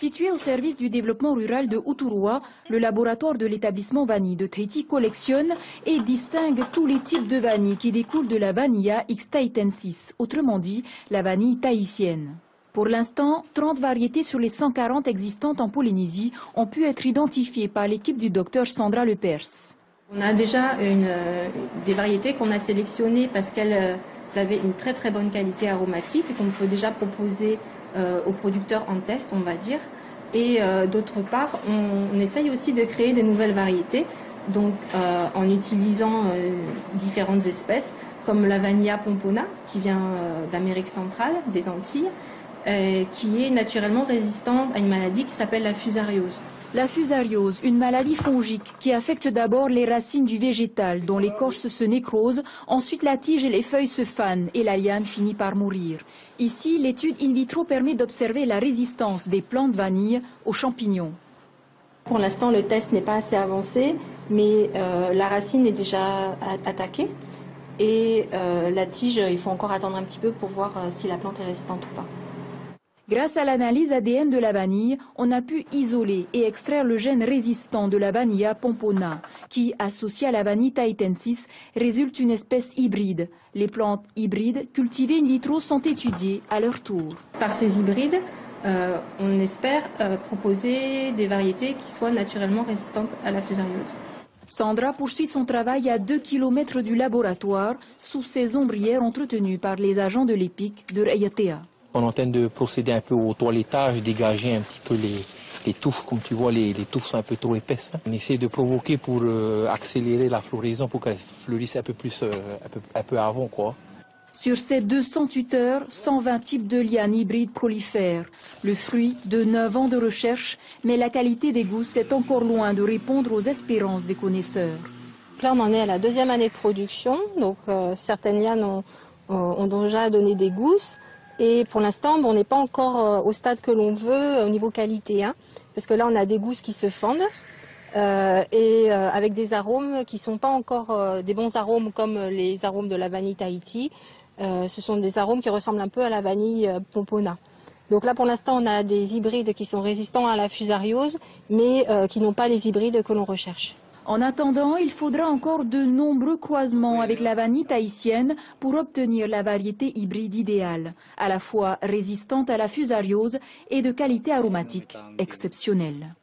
Situé au service du développement rural de Uturua, le laboratoire de l'établissement vanille de Tahiti collectionne et distingue tous les types de vanille qui découlent de la Vanilla X tahitensis, autrement dit la vanille tahitienne. Pour l'instant, 30 variétés sur les 140 existantes en Polynésie ont pu être identifiées par l'équipe du docteur Sandra Lepers. On a déjà des variétés qu'on a sélectionnées parce qu'elles avaient une très très bonne qualité aromatique et qu'on peut déjà proposer aux producteurs en test, on va dire. Et d'autre part, on essaye aussi de créer des nouvelles variétés, donc en utilisant différentes espèces, comme la Vanilla pompona, qui vient d'Amérique centrale, des Antilles, qui est naturellement résistante à une maladie qui s'appelle la fusariose. La fusariose, une maladie fongique qui affecte d'abord les racines du végétal dont l'écorce se nécrose, ensuite la tige et les feuilles se fanent et la liane finit par mourir. Ici, l'étude in vitro permet d'observer la résistance des plantes vanille aux champignons. Pour l'instant, le test n'est pas assez avancé, mais la racine est déjà attaquée et la tige, il faut encore attendre un petit peu pour voir si la plante est résistante ou pas. Grâce à l'analyse ADN de la vanille, on a pu isoler et extraire le gène résistant de la Vanilla pompona, qui, associé à la vanille tahitensis, résulte une espèce hybride. Les plantes hybrides cultivées in vitro sont étudiées à leur tour. Par ces hybrides, on espère proposer des variétés qui soient naturellement résistantes à la fusariose. Sandra poursuit son travail à 2 km du laboratoire, sous ces ombrières entretenues par les agents de l'EPIC de Raiatea. On est en train de procéder un peu au toilettage, dégager un petit peu les touffes. Comme tu vois, les touffes sont un peu trop épaisses. On essaie de provoquer pour accélérer la floraison pour qu'elle fleurisse un peu plus, un peu avant, quoi. Sur ces 208 heures, 120 types de lianes hybrides prolifèrent. Le fruit de 9 ans de recherche, mais la qualité des gousses est encore loin de répondre aux espérances des connaisseurs. Là, on en est à la 2e année de production. Donc, certaines lianes ont déjà donné des gousses. Et pour l'instant, on n'est pas encore au stade que l'on veut au niveau qualité, hein, parce que là, on a des gousses qui se fendent avec des arômes qui ne sont pas encore des bons arômes comme les arômes de la vanille Tahiti. Ce sont des arômes qui ressemblent un peu à la vanille pompona. Donc là, pour l'instant, on a des hybrides qui sont résistants à la fusariose, mais qui n'ont pas les hybrides que l'on recherche. En attendant, il faudra encore de nombreux croisements avec la vanille tahitienne pour obtenir la variété hybride idéale, à la fois résistante à la fusariose et de qualité aromatique exceptionnelle.